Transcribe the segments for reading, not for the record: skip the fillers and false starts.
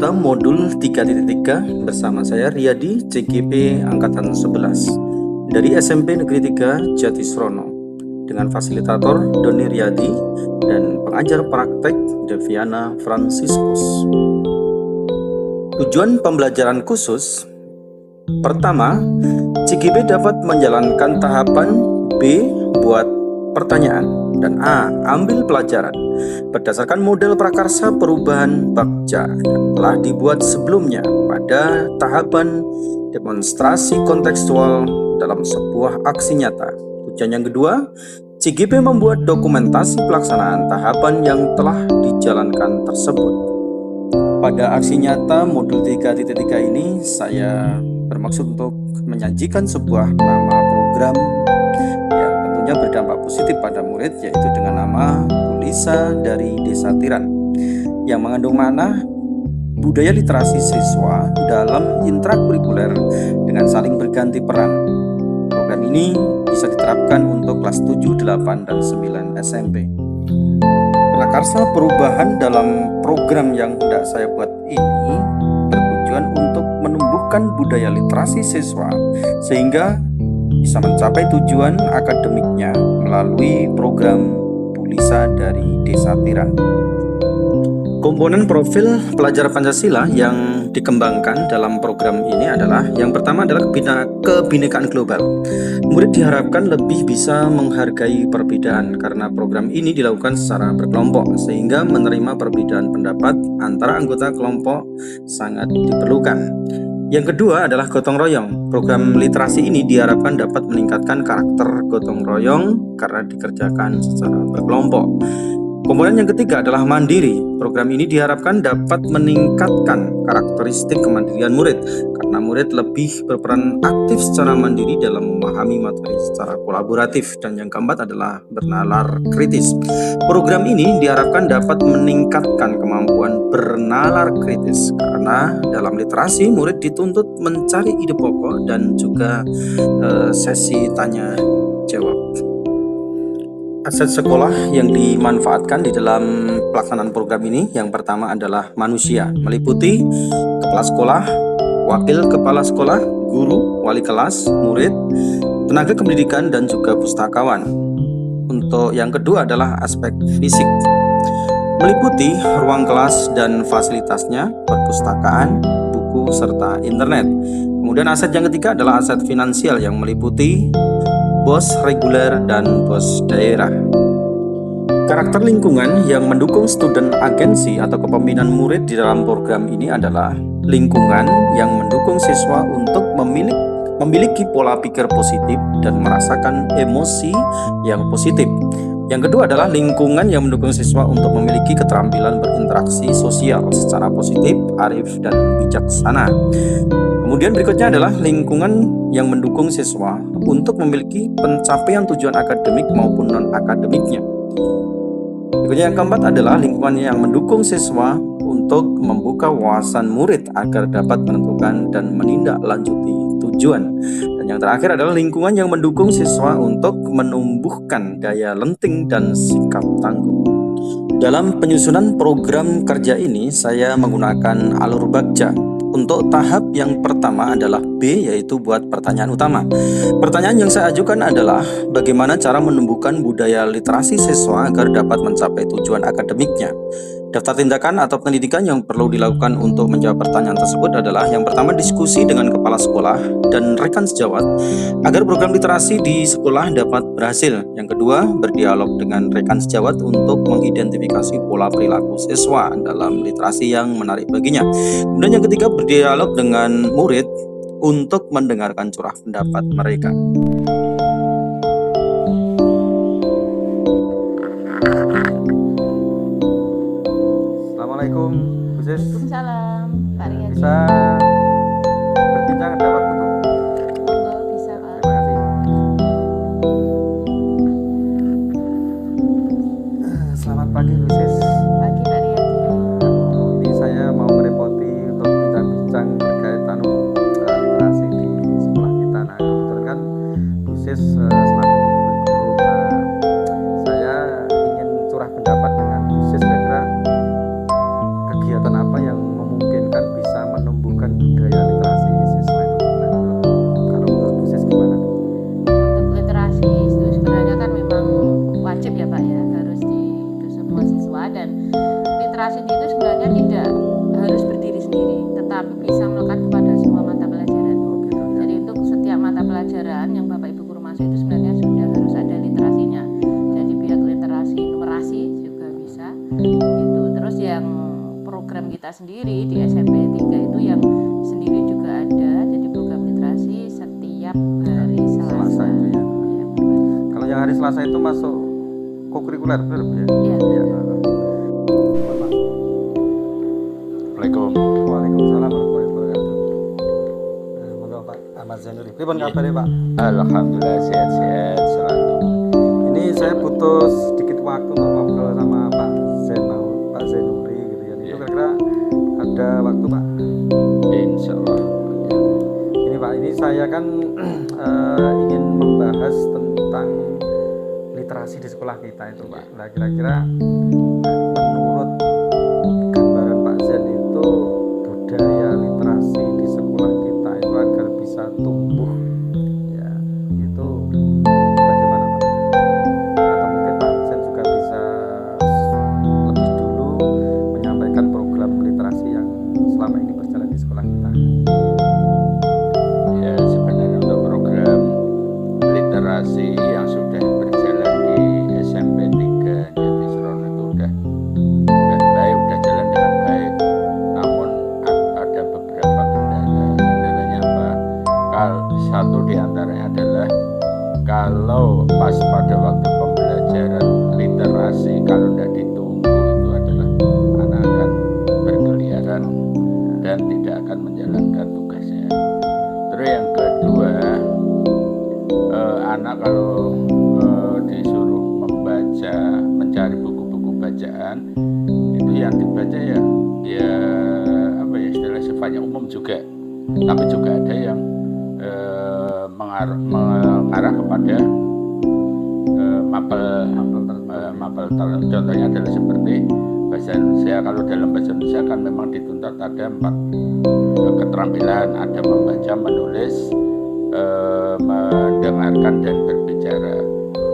nyata modul 3.3 bersama saya Riyadi, CGP Angkatan 11 dari SMP Negeri 3 Jatisrono dengan fasilitator Doni Riyadi dan pengajar praktek Deviana Franciscus. Tujuan pembelajaran khusus: pertama, CGP dapat menjalankan tahapan. B. Buat pertanyaan. Dan A. Ambil pelajaran berdasarkan model prakarsa perubahan Bagja yang telah dibuat sebelumnya pada tahapan demonstrasi kontekstual dalam sebuah aksi nyata. Tujuan yang kedua, CGP membuat dokumentasi pelaksanaan tahapan yang telah dijalankan tersebut. Pada aksi nyata modul 3.3 ini saya bermaksud untuk menyajikan sebuah nama program yang tentunya berdampak positif pada murid, yaitu dengan nama Pulisa dari Desa Tiran, yang mengandung makna budaya literasi siswa dalam intrakurikuler dengan saling berganti peran. Program ini bisa diterapkan untuk kelas 7, 8, dan 9 SMP. Prakarsa perubahan dalam program yang hendak saya buat ini bertujuan untuk menumbuhkan budaya literasi siswa sehingga bisa mencapai tujuan akademiknya melalui program Pulisa dari Desa Tiran. Komponen profil pelajar Pancasila yang dikembangkan dalam program ini adalah yang pertama adalah kebinekaan global. Murid diharapkan lebih bisa menghargai perbedaan karena program ini dilakukan secara berkelompok sehingga menerima perbedaan pendapat antara anggota kelompok sangat diperlukan. Yang kedua adalah gotong royong. Program literasi ini diharapkan dapat meningkatkan karakter gotong royong karena dikerjakan secara berkelompok. Komponen yang ketiga adalah mandiri. Program ini diharapkan dapat meningkatkan karakteristik kemandirian murid karena murid lebih berperan aktif secara mandiri dalam memahami materi secara kolaboratif. Dan yang keempat adalah bernalar kritis. Program ini diharapkan dapat meningkatkan kemampuan bernalar kritis karena dalam literasi murid dituntut mencari ide pokok dan juga sesi tanya jawab. Aset sekolah yang dimanfaatkan di dalam pelaksanaan program ini yang pertama adalah manusia, meliputi kepala sekolah, wakil kepala sekolah, guru, wali kelas, murid, tenaga kependidikan, dan juga pustakawan. Untuk yang kedua adalah aspek fisik, meliputi ruang kelas dan fasilitasnya, perpustakaan, buku, serta internet. Kemudian aset yang ketiga adalah aset finansial yang meliputi BOS reguler dan BOS daerah. Karakter lingkungan yang mendukung student agency atau kepemimpinan murid di dalam program ini adalah lingkungan yang mendukung siswa untuk memiliki pola pikir positif dan merasakan emosi yang positif. Yang kedua adalah lingkungan yang mendukung siswa untuk memiliki keterampilan berinteraksi sosial secara positif, arif, dan bijaksana. Kemudian berikutnya adalah lingkungan yang mendukung siswa untuk memiliki pencapaian tujuan akademik maupun non-akademiknya. Berikutnya yang keempat adalah lingkungan yang mendukung siswa untuk membuka wawasan murid agar dapat menentukan dan menindaklanjuti tujuan. Dan yang terakhir adalah lingkungan yang mendukung siswa untuk menumbuhkan daya lenting dan sikap tangguh. Dalam penyusunan program kerja ini, saya menggunakan alur Bagja. Untuk tahap yang pertama adalah B, yaitu buat pertanyaan utama. Pertanyaan yang saya ajukan adalah bagaimana cara menumbuhkan budaya literasi siswa agar dapat mencapai tujuan akademiknya. Daftar tindakan atau pendidikan yang perlu dilakukan untuk menjawab pertanyaan tersebut adalah yang pertama, diskusi dengan kepala sekolah dan rekan sejawat agar program literasi di sekolah dapat berhasil. Yang kedua, berdialog dengan rekan sejawat untuk mengidentifikasi pola perilaku siswa dalam literasi yang menarik baginya. Kemudian yang ketiga, berdialog dengan murid untuk mendengarkan curah pendapat mereka. Assalamualaikum, Bu Sis. Waalaikumsalam, Pak Riyadi. Bisa berbincang ada waktu, Bu? Monggo, bisa, Pak. Terima kasih. Selamat pagi, Bu Sis. Pagi, Pak Riyadi. Ini saya mau merepoti untuk bincang-bincang terkait literasi di sekolah kita. Nah, kebetulan kan Bu Sis selaku guru, saya ingin curah pendapat dengan Bu Sis kira-kira kegiatan apa yang memungkinkan sendiri di SMP 3 itu yang sendiri juga ada, jadi program literasi setiap hari Selasa. Itu ya. Iya, Kalau yang hari Selasa itu masuk kokurikuler, benar ya? Iya. Iya. Assalamualaikum. Waalaikumsalam warahmatullahi wabarakatuh. Monggo Pak Ahmad Zainuri. Pripun kabare Pak? Alhamdulillah sehat-sehat selalu. Ini saya butuh sedikit waktu untuk ngobrol sama Pak Zainuri gitu ya. Itu Iya. kira-kira ada waktu Pak? Insya Allah. Ini Pak, ini saya kan ingin membahas tentang literasi di sekolah kita itu Pak. Nah kira-kira menurut gambaran Pak Zen itu budaya literasi di sekolah kita itu agar bisa tumbuh ya itu bagaimana Pak? Atau mungkin Pak Zen juga bisa lebih dulu menyampaikan program literasi yang selama ini berjalan di sekolah kita. Ya sebenarnya untuk program literasi yang sudah berjalan di SMP 3 Jati Serono itu udah baik, udah jalan dengan baik. Namun ada beberapa kendala. Kendalanya apa? Satu diantaranya adalah kalau pas pada waktu pembelajaran literasi kalau tidak ditunggu itu adalah anak akan berkeliaran dan tidak akan menjalankan tugasnya. Terus yang kedua, anak kalau disuruh membaca, mencari buku-buku bacaan itu yang dibaca ya apa ya istilahnya sifatnya umum juga, tapi juga ada yang mengarah kepada mapel. Contohnya adalah seperti bahasa Indonesia. Kalau dalam bahasa Indonesia kan memang dituntut ada 4 keterampilan, ada membaca, menulis, mendengarkan dan berbicara.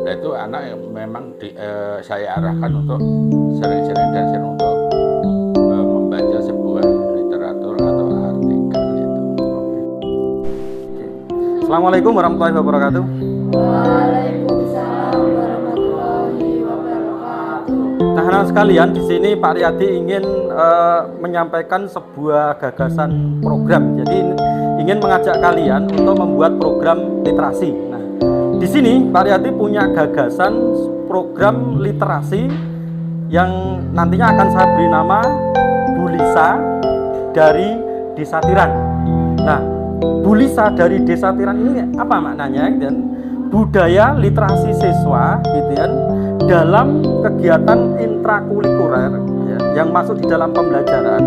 Nah itu anak yang memang saya arahkan untuk sering-sering dan sering untuk membaca sebuah literatur atau artikel itu. Assalamualaikum warahmatullahi wabarakatuh. Waalaikumsalam warahmatullahi wabarakatuh. Nah, anak sekalian, di sini Pak Riyadi ingin menyampaikan sebuah gagasan program. Jadi ingin mengajak kalian untuk membuat program literasi. Nah, di sini Pak Riyadi punya gagasan program literasi yang nantinya akan saya beri nama Bu Lisa dari Desa Tiran. Nah, Bu Lisa dari Desa Tiran ini apa maknanya? Dan budaya literasi siswa gitu kan dalam kegiatan intrakurikuler ya, yang masuk di dalam pembelajaran,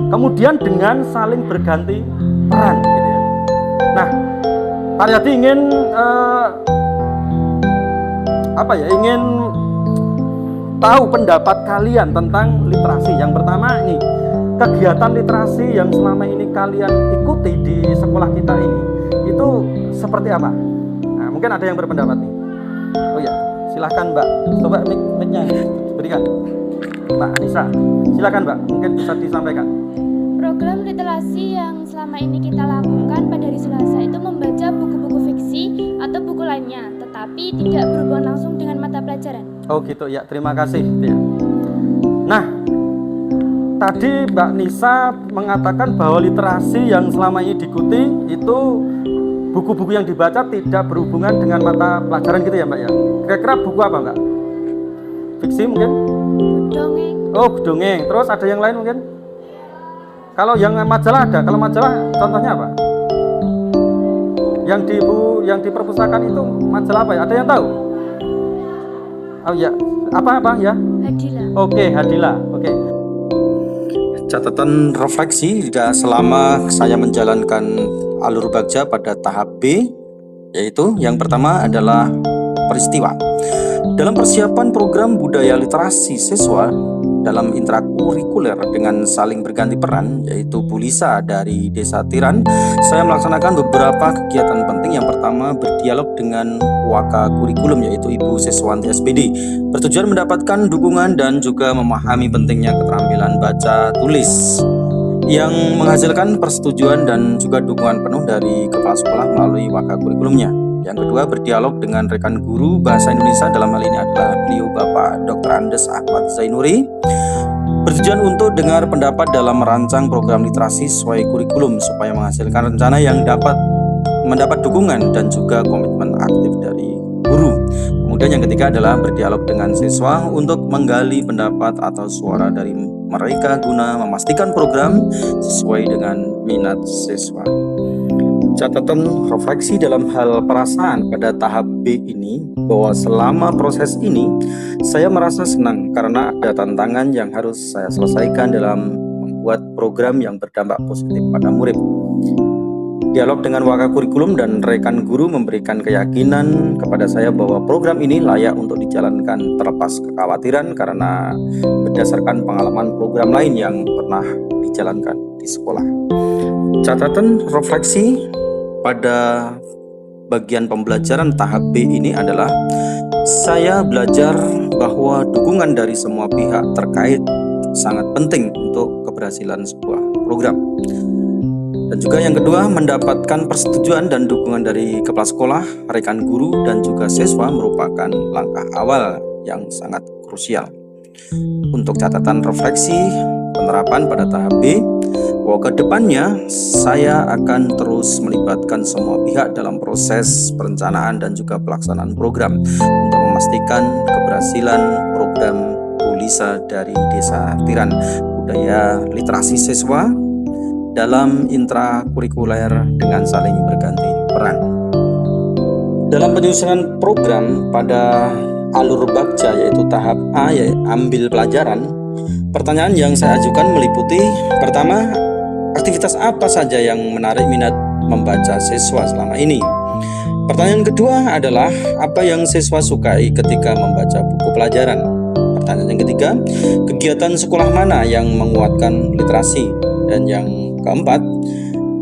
kemudian dengan saling berganti peran gitu ya. Nah, Pak Riyadi ingin ingin tahu pendapat kalian tentang literasi. Yang pertama ini, kegiatan literasi yang selama ini kalian ikuti di sekolah kita ini itu seperti apa? Nah, mungkin ada yang berpendapat nih. Oh ya, silahkan Mbak, coba mic-nya berikan. Mbak Anissa, silahkan Mbak, mungkin bisa disampaikan. Program literasi yang selama ini kita lakukan pada hari Selasa itu membaca buku-buku fiksi atau buku lainnya, tetapi tidak berhubungan langsung dengan mata pelajaran. Oh gitu ya, terima kasih ya. Nah, tadi Mbak Nisa mengatakan bahwa literasi yang selama ini diikuti itu buku-buku yang dibaca tidak berhubungan dengan mata pelajaran gitu ya Mbak ya. Kira-kira buku apa Mbak? Fiksi mungkin? Dongeng. Oh dongeng. Terus ada yang lain mungkin? Kalau yang majalah ada. Kalau majalah contohnya apa? Yang di perpustakaan itu majalah apa ya? Ada yang tahu? Oh ya, apa ya? Hadila. Oke, Hadila. Oke. Catatan refleksi selama saya menjalankan alur bagja pada tahap B, yaitu yang pertama adalah peristiwa. Dalam persiapan program budaya literasi siswa dalam intrakurikuler dengan saling berganti peran, yaitu Bu Lisa dari Desa Tiran, saya melaksanakan beberapa kegiatan penting. Yang pertama, berdialog dengan waka kurikulum, yaitu Ibu Siswanti SPD, bertujuan mendapatkan dukungan dan juga memahami pentingnya keterampilan baca tulis yang menghasilkan persetujuan dan juga dukungan penuh dari kepala sekolah melalui waka kurikulumnya. Yang kedua, berdialog dengan rekan guru bahasa Indonesia, dalam hal ini adalah beliau Bapak Dr. Andes Ahmad Zainuri, Bertujuan untuk dengar pendapat dalam merancang program literasi sesuai kurikulum supaya menghasilkan rencana yang dapat mendapat dukungan dan juga komitmen aktif dari guru. Kemudian yang ketiga adalah berdialog dengan siswa untuk menggali pendapat atau suara dari mereka guna memastikan program sesuai dengan minat siswa. Catatan refleksi dalam hal perasaan pada tahap B ini bahwa selama proses ini saya merasa senang karena ada tantangan yang harus saya selesaikan dalam membuat program yang berdampak positif pada murid. Dialog dengan wakakurikulum dan rekan guru memberikan keyakinan kepada saya bahwa program ini layak untuk dijalankan terlepas kekhawatiran karena berdasarkan pengalaman program lain yang pernah dijalankan di sekolah. Catatan refleksi pada bagian pembelajaran tahap B ini adalah saya belajar bahwa dukungan dari semua pihak terkait sangat penting untuk keberhasilan sebuah program. Dan juga yang kedua, mendapatkan persetujuan dan dukungan dari kepala sekolah, rekan guru, dan juga siswa merupakan langkah awal yang sangat krusial. Untuk catatan refleksi penerapan pada tahap B, bahwa ke depannya saya akan terus melibatkan semua pihak dalam proses perencanaan dan juga pelaksanaan program untuk memastikan keberhasilan program Bulisa dari Desa Tiran, budaya literasi siswa dalam intrakurikuler dengan saling berganti peran. Dalam penyusunan program pada alur Bagja yaitu tahap A, yaitu ambil pelajaran, pertanyaan yang saya ajukan meliputi pertama, aktivitas apa saja yang menarik minat membaca siswa selama ini? Pertanyaan kedua adalah apa yang siswa sukai ketika membaca buku pelajaran? Pertanyaan yang ketiga, kegiatan sekolah mana yang menguatkan literasi? Dan yang keempat,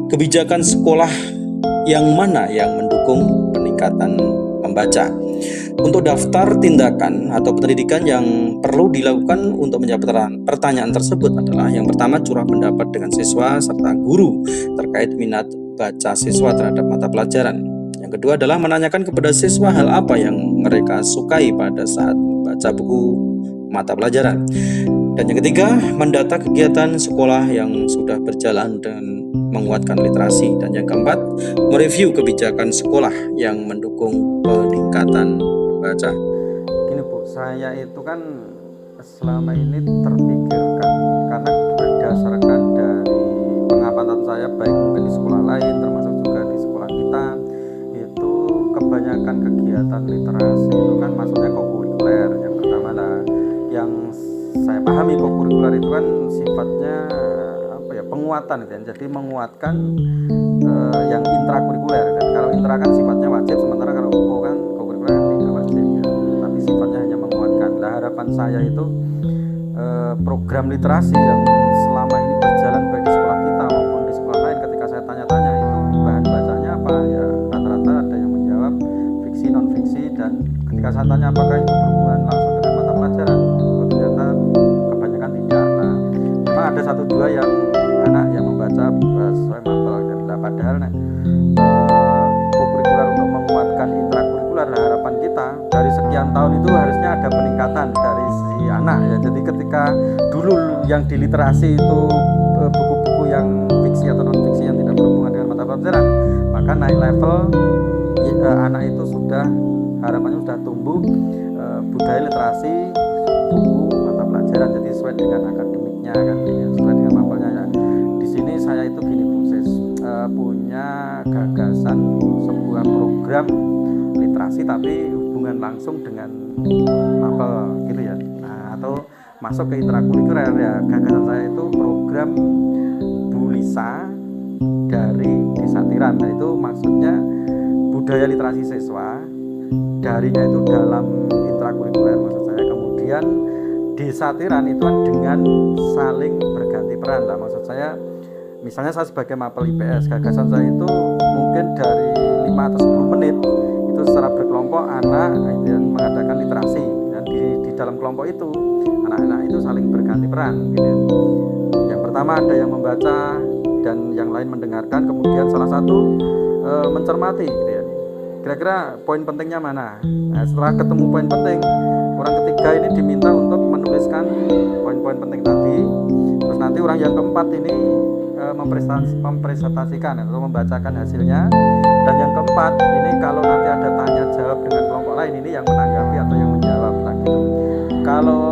kebijakan sekolah yang mana yang mendukung peningkatan membaca? Untuk daftar tindakan atau pendidikan yang perlu dilakukan untuk menjawab pertanyaan tersebut adalah yang pertama, curah pendapat dengan siswa serta guru terkait minat baca siswa terhadap mata pelajaran. Yang kedua adalah menanyakan kepada siswa hal apa yang mereka sukai pada saat membaca buku mata pelajaran. Dan yang ketiga, mendata kegiatan sekolah yang sudah berjalan dan menguatkan literasi. Dan yang keempat, mereview kebijakan sekolah yang mendukung peningkatan membaca. Gini Bu, saya itu kan selama ini terpikirkan karena berdasarkan dari pengamatan saya baik mungkin di sekolah lain termasuk juga di sekolah kita, itu kebanyakan kegiatan literasi itu kan maksudnya kokurikuler. Yang pertama lah, yang saya pahami kokurikuler itu kan sifatnya apa ya, penguatan gitu ya. Jadi menguatkan yang intrakurikuler, dan kalau intra kan sifatnya wajib, sementara kalau UO kan kokurikuler tidak wajib ya. Tapi sifatnya hanya menguatkan. Nah, harapan saya itu program literasi yang selama ini berjalan baik di sekolah kita maupun di sekolah lain, ketika saya tanya-tanya itu bahan bacanya apa ya, rata-rata ada yang menjawab fiksi non fiksi, dan ketika saya tanya apakah itu berhubungan langsung dengan mata pelajaran, ternyata kebanyakan tidak. Nah, memang ada satu dua yang anak yang membaca sesuai mapel, dan padahal kokurikuler untuk menguatkan intrakurikuler. Nah, harapan kita dari sekian tahun itu harusnya ada peningkatan dari si anak ya. Jadi ketika dulu yang di literasi itu buku-buku yang fiksi atau non fiksi yang tidak berhubungan dengan mata pelajaran, maka naik level anak itu sudah, harapannya sudah tumbuh budaya literasi buku mata pelajaran, jadi sesuai dengan akademiknya kan, sesuai dengan mapelnya ya. Di sini saya itu gini Bu Sis, punya gagasan sebuah program literasi tapi hubungan langsung dengan mapel gitu ya. Nah, atau masuk ke intrakurikuler ya. Gagasan saya itu program Bulisa dari Desa Tiran. Nah, itu maksudnya budaya literasi siswa, darinya itu dalam intrakurikuler maksud saya. Kemudian Desa Tiran itu kan dengan saling berganti peran. Nah, maksud saya misalnya saya sebagai mapel IPS, gagasan saya itu mungkin dari 5 atau 10 menit itu secara berkelompok anak itu mengadakan literasi, dan di dalam kelompok itu anak-anak itu saling berganti peran gitu. Yang pertama ada yang membaca dan yang lain mendengarkan, kemudian salah satu mencermati gitu ya. Kira-kira poin pentingnya mana? Nah, setelah ketemu poin penting, orang ketiga ini diminta untuk menulis menuliskan poin-poin penting tadi. Terus nanti orang yang keempat ini mempresentasikan atau membacakan hasilnya. Dan yang keempat ini kalau nanti ada tanya jawab dengan kelompok lain, ini yang menanggapi atau yang menjawab. Nah, gitu. Kalau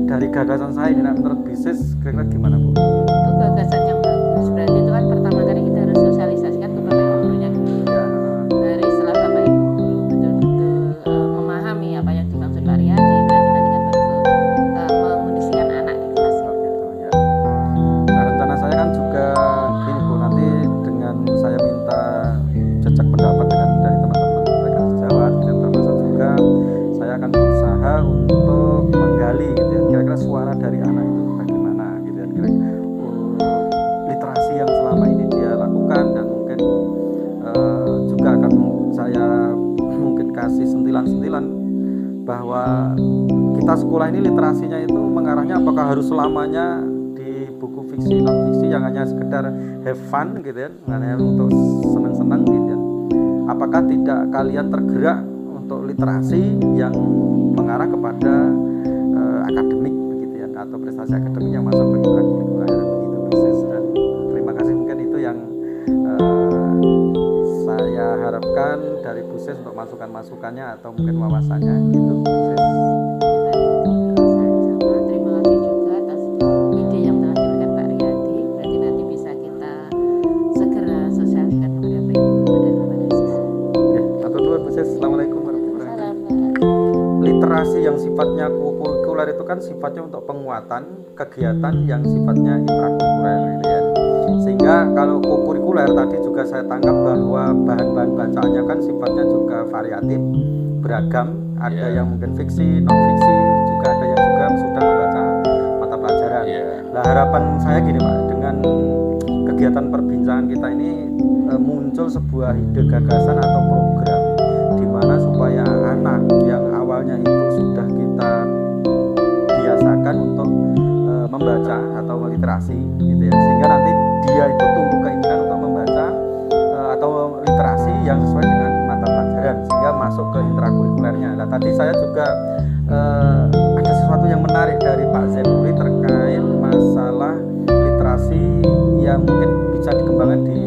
dari gagasan saya ini menurut bisnis kira-kira gimana Bu? Itu gagasan yang bagus. Berarti itu kan pertama kali kita harus sosialisasikan ke Bapak Ibu gurunya dulu. Ya, Dari setelah Bapak Ibu guru betul-betul memahami apa yang dimaksud Pak Riyadi, berarti nanti kan baru mengondisikan anak di kelas. gitu ya. Nah, rencana saya kan juga gini Bu, nanti dengan saya minta jejak pendapat dari teman-teman mereka sejawat, dan termasuk juga saya akan berusaha untuk menggali gitu ya, kira-kira suara dari anak itu bagaimana gitu ya, kira-kira literasi yang selama ini dia lakukan, dan mungkin juga akan saya mungkin kasih sentilan-sentilan bahwa kita sekolah ini literasinya itu mengarahnya apakah harus selamanya di buku fiksi non fiksi yang hanya sekedar have fun gitu ya, hanya untuk senang-senang gitu ya. Apakah tidak kalian tergerak untuk literasi yang mengarah kepada akademik begitu ya, atau prestasi akademik yang masuk ke ekstrakurikuler begitu proses. Dan terima kasih, mungkin itu yang saya harapkan dari Bu Sis untuk masukan-masukannya atau mungkin wawasannya gitu Bu Sis. Sama, terima kasih juga atas ide yang telah diberikan Pak Riyadi. Berarti nanti bisa kita segera sosialisasikan kepada Bapak Ibu guru dan kepada siswa. Ya, atau dulu Bu Sis. Assalamualaikum warahmatullahi wabarakatuh. Literasi yang sifatnya kurikuler itu kan sifatnya untuk penguatan kegiatan yang sifatnya intrakurikuler gitu ya. Sehingga kalau kurikuler tadi juga saya tangkap bahwa bahan-bahan bacaannya kan sifatnya juga variatif, beragam, ada yang mungkin fiksi, non fiksi, juga ada yang juga sudah membaca mata pelajaran. Nah, harapan saya gini Pak, dengan kegiatan perbincangan kita ini muncul sebuah ide gagasan atau program di mana supaya anak yang awalnya itu sudah kita biasakan untuk membaca atau literasi gitu ya, sehingga nanti dia itu tumbuh keinginan untuk membaca atau literasi yang sesuai dengan mata pelajaran sehingga masuk ke intrakurikulernya. Nah, tadi saya juga ada sesuatu yang menarik dari Pak Zenuri terkait masalah literasi yang mungkin bisa dikembangkan di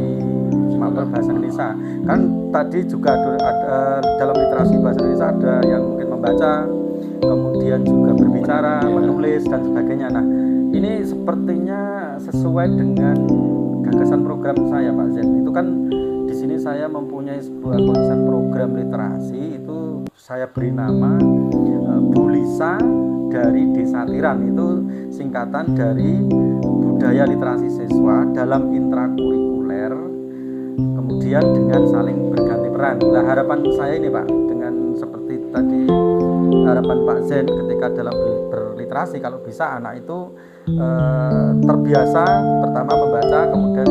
mapel bahasa Indonesia. Kan tadi juga ada dalam literasi bahasa Indonesia ada yang mungkin membaca, kemudian juga berbicara, menulis dan sebagainya. Nah, ini sepertinya sesuai dengan gagasan program saya Pak Zen. Itu kan di sini saya mempunyai sebuah konsep program literasi, itu saya beri nama Bu Lisa dari Desa Tiran. Itu singkatan dari budaya literasi siswa dalam intrakurikuler, kemudian dengan saling berganti peran. Nah, harapan saya ini Pak, dengan seperti tadi harapan Pak Zen ketika dalam berliterasi, kalau bisa anak itu terbiasa pertama membaca, kemudian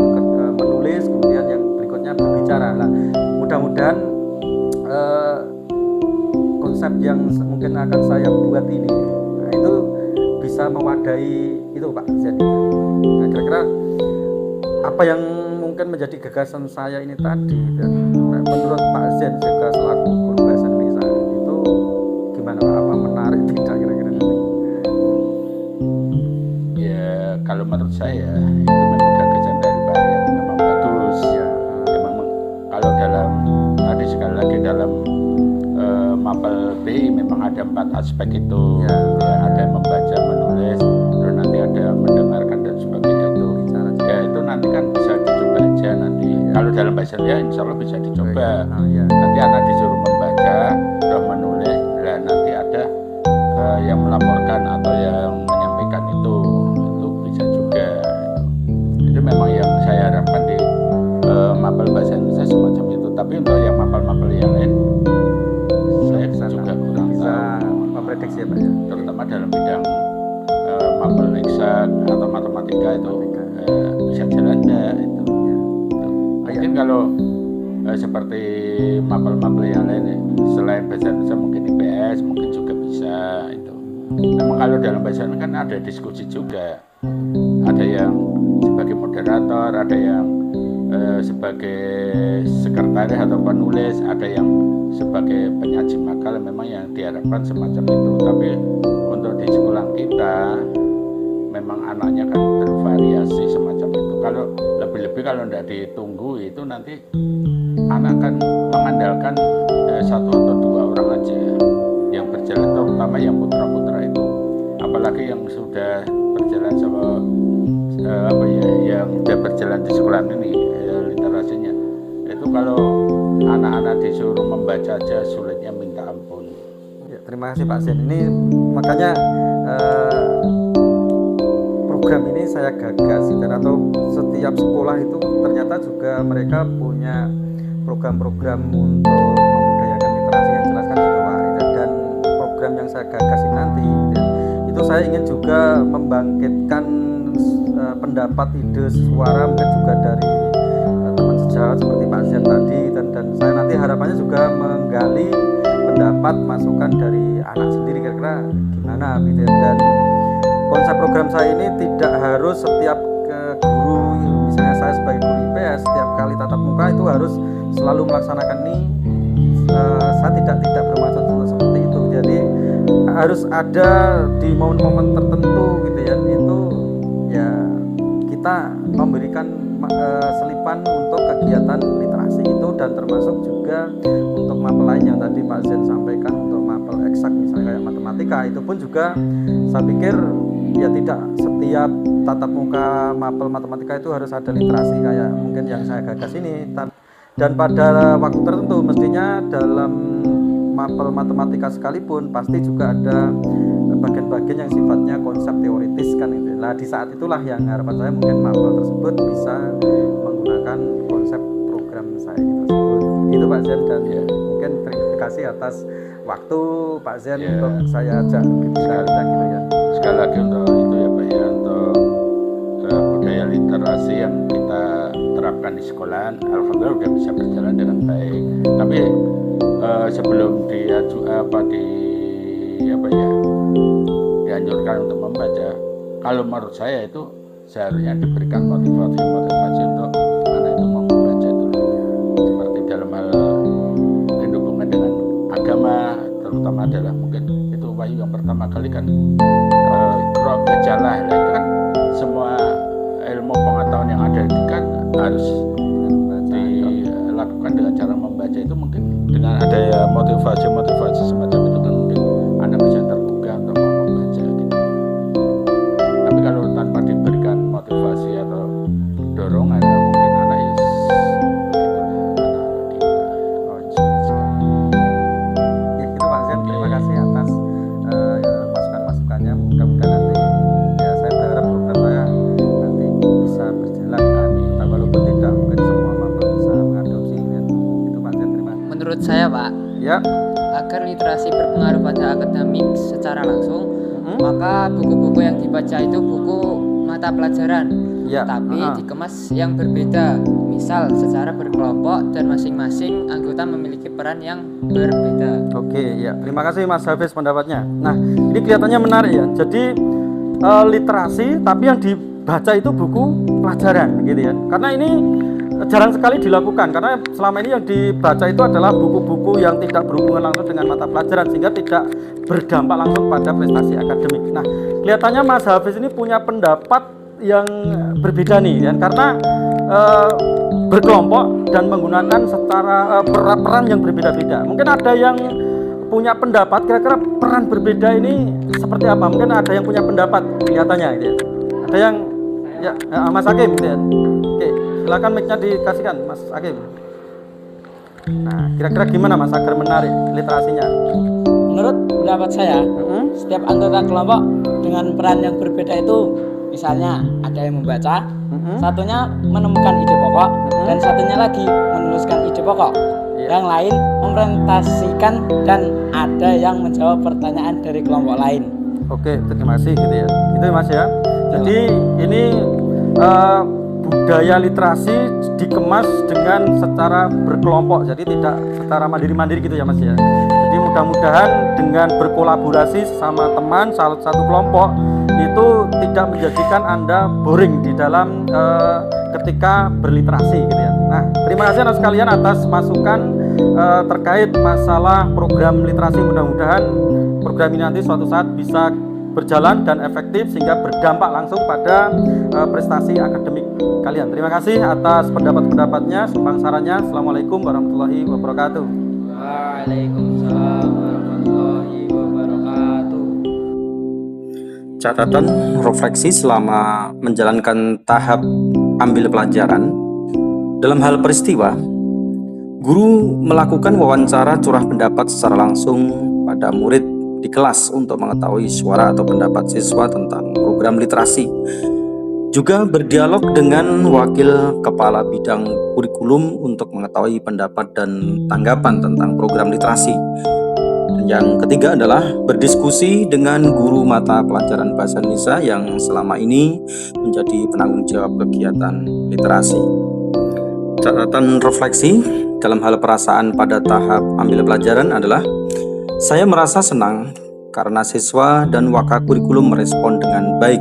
menulis, kemudian yang berikutnya berbicara. Nah, mudah-mudahan konsep yang mungkin akan saya buat ini, nah, itu bisa mewadahi itu Pak Zen. Nah, kira-kira apa yang mungkin menjadi gagasan saya ini tadi, dan menurut Pak Zen juga selaku guru bahasa Indonesia itu gimana Pak? Apa menarik tidak kira-kira nanti? Ya, kalau menurut saya itu memang gagasan dari Pak Riyadi memang bagus ya. Memang kalau dalam tadi sekali lagi dalam mapel B memang ada 4 aspek itu ya, ada yang membaca, menulis, terus nanti ada mendengarkan dan sebagainya itu. Ya itu nanti kan bisa dicoba aja nanti. Kalau dalam bahasa Indonesia insya Allah bisa dicoba. Nanti anak disuruh membaca, terus menulis, dan nanti ada yang melaporkan atau yang menyampaikan itu bisa juga. Itu memang yang saya harapkan di mapel bahasa Indonesia semacam itu. Tapi untuk yang mapel-mapel yang lain saya juga kurang bisa tahu memprediksi ya Pak ya. terutama dalam bidang mapel eksak atau matematika itu bisa jalan enggak itu. Mungkin kalau seperti mapel-mapel yang lain selain bahasa Indonesia mungkin IPS mungkin juga bisa itu. Memang kalau dalam bahasa Indonesia kan ada diskusi juga, ada yang sebagai moderator, ada yang sebagai sekretaris atau penulis, ada yang sebagai penyaji makalah, memang yang diharapkan semacam itu. Tapi untuk di sekolah kita memang anaknya kan bervariasi semacam itu. Kalau lebih-lebih kalau tidak ditunggu itu nanti anak kan mengandalkan satu atau dua orang aja yang berjalan, terutama yang putra-putra itu. Apalagi yang sudah berjalan sama yang sudah berjalan di sekolah ini literasinya. Itu kalau anak-anak disuruh membaca aja sulitnya minta ampun. Ya, terima kasih Pak Sen. Ini makanya program ini saya gagas atau setiap sekolah itu ternyata juga mereka punya program-program untuk membudayakan literasi yang jelaskan itu Pak. Dan program yang saya gagas ini nanti itu saya ingin juga membangkitkan pendapat, ide, suara mungkin juga dari teman sejawat seperti Pak Zen tadi, dan saya nanti harapannya juga menggali pendapat masukan dari anak sendiri kira-kira gimana gitu ya. Dan konsep program saya ini tidak harus setiap ke guru, misalnya saya sebagai guru IPS setiap kali tatap muka itu harus selalu melaksanakan ini. Saya tidak bermaksud seperti itu. Jadi harus ada di momen-momen tertentu gitu ya, itu ya kita memberikan selipan untuk kegiatan literasi itu, dan termasuk juga untuk mapel lain yang tadi Pak Zen sampaikan, untuk mapel eksak misalnya kayak matematika, itu pun juga saya pikir ya tidak setiap tatap muka mapel matematika itu harus ada literasi kayak mungkin yang saya gagas ini. Dan pada waktu tertentu mestinya dalam mapel matematika sekalipun pasti juga ada bagian-bagian yang sifatnya konsep teoritis kan gitu. Nah di saat itulah yang harapan saya mungkin mapel tersebut bisa menggunakan konsep program saya tersebut. Gitu Pak Zen, dan ya, mungkin terima kasih atas waktu Pak Zen untuk saya ajak bicara gitu ya. Sekali lagi untuk itu ya Pak ya, untuk budaya literasi yang kita terapkan di sekolahan, alhamdulillah udah bisa berjalan dengan baik. Tapi sebelum dianjurkan untuk membaca, kalau menurut saya itu seharusnya diberikan motivasi untuk anak itu mau membaca itu, seperti dalam hal hubungan dengan agama, terutama adalah mungkin itu Wahyu yang pertama kali kan roh gejala itu kan semua ilmu pengetahuan yang ada itu kan harus dilakukan dengan cara membaca. Itu mungkin dengan ada ya motivasi semacam itu kan mungkin anak bisa tergugah untuk mau membaca gitu. Tapi kalau tanpa diberikan motivasi atau dorongan ya mungkin anak Ya gitu Pak Zen, terima kasih atas masukan-masukannya. Mudah-mudahan nanti ya saya berharap program saya nanti bisa berjalan, walaupun tidak mungkin semua mapel bisa mengadopsi ya. Itu Pak Zen, terima kasih. Menurut saya Pak, Ya. agar literasi berpengaruh pada akademik secara langsung, maka buku-buku yang dibaca itu buku mata pelajaran, Ya. tapi dikemas yang berbeda, misal secara berkelompok dan masing-masing anggota memiliki peran yang berbeda. Oke, ya. Terima kasih Mas Hafiz pendapatnya. Nah, ini kelihatannya menarik ya. Jadi literasi tapi yang dibaca itu buku pelajaran gitu ya. Karena ini jarang sekali dilakukan, karena selama ini yang dibaca itu adalah buku-buku yang tidak berhubungan langsung dengan mata pelajaran, sehingga tidak berdampak langsung pada prestasi akademik. Nah, kelihatannya Mas Hafiz ini punya pendapat yang berbeda nih ya, karena berkelompok dan menggunakan secara peran yang berbeda-beda. Mungkin ada yang punya pendapat kira-kira peran berbeda ini seperti apa? Mungkin ada yang punya pendapat kelihatannya gitu ya. Ada yang ya Mas Hakim gitu ya. Oke, silakan mic-nya dikasihkan Mas Hakim. Nah, kira-kira gimana Mas agar menarik literasinya? Menurut pendapat saya, setiap anggota kelompok dengan peran yang berbeda itu, misalnya ada yang membaca, satunya menemukan ide pokok, dan satunya lagi menuliskan ide pokok. Yang lain mepresentasikan, dan ada yang menjawab pertanyaan dari kelompok lain. Oke, terima kasih gitu ya. Itu ya Mas ya. Jadi ini budaya literasi dikemas dengan secara berkelompok, jadi tidak secara mandiri-mandiri gitu ya Mas ya. Jadi mudah-mudahan dengan berkolaborasi sama teman satu kelompok itu tidak menjadikan Anda boring di dalam ketika berliterasi gitu ya. Nah, terima kasih anak sekalian atas masukan terkait masalah program literasi. Mudah-mudahan program ini nanti suatu saat bisa berjalan dan efektif sehingga berdampak langsung pada prestasi akademik kalian. Terima kasih atas pendapat-pendapatnya, sumbang sarannya. Assalamualaikum warahmatullahi wabarakatuh. Waalaikumsalam warahmatullahi wabarakatuh. Catatan refleksi selama menjalankan tahap ambil pelajaran. Dalam hal peristiwa, guru melakukan wawancara curah pendapat secara langsung pada murid di kelas untuk mengetahui suara atau pendapat siswa tentang program literasi. Juga berdialog dengan wakil kepala bidang kurikulum untuk mengetahui pendapat dan tanggapan tentang program literasi. Dan yang ketiga adalah berdiskusi dengan guru mata pelajaran bahasa Indonesia yang selama ini menjadi penanggung jawab kegiatan literasi. Catatan refleksi dalam hal perasaan pada tahap ambil pelajaran adalah saya merasa senang karena siswa dan wakil kurikulum merespon dengan baik.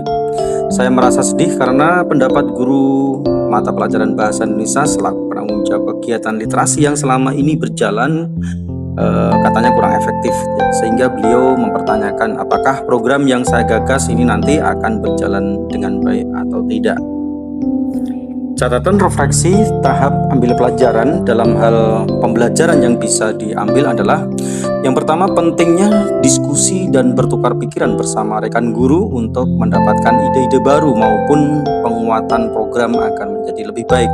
Saya merasa sedih karena pendapat guru mata pelajaran bahasa Indonesia selaku penanggung jawab kegiatan literasi yang selama ini berjalan katanya kurang efektif, sehingga beliau mempertanyakan apakah program yang saya gagas ini nanti akan berjalan dengan baik atau tidak. Catatan refleksi tahap ambil pelajaran dalam hal pembelajaran yang bisa diambil adalah yang pertama, pentingnya diskusi dan bertukar pikiran bersama rekan guru untuk mendapatkan ide-ide baru maupun penguatan program akan menjadi lebih baik.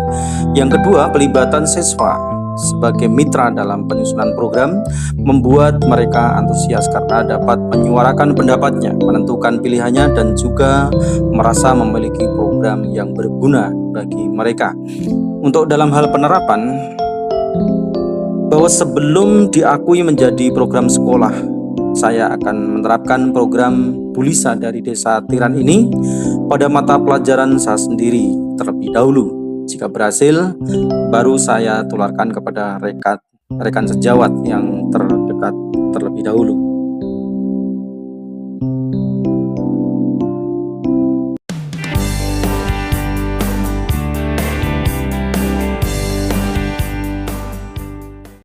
Yang kedua, pelibatan siswa sebagai mitra dalam penyusunan program membuat mereka antusias karena dapat menyuarakan pendapatnya, menentukan pilihannya, dan juga merasa memiliki program yang berguna bagi mereka. Untuk dalam hal penerapan, bahwa sebelum diakui menjadi program sekolah, saya akan menerapkan program Bulisa dari Desa Tiran ini pada mata pelajaran saya sendiri terlebih dahulu. Jika berhasil, baru saya tularkan kepada rekan sejawat yang terdekat terlebih dahulu.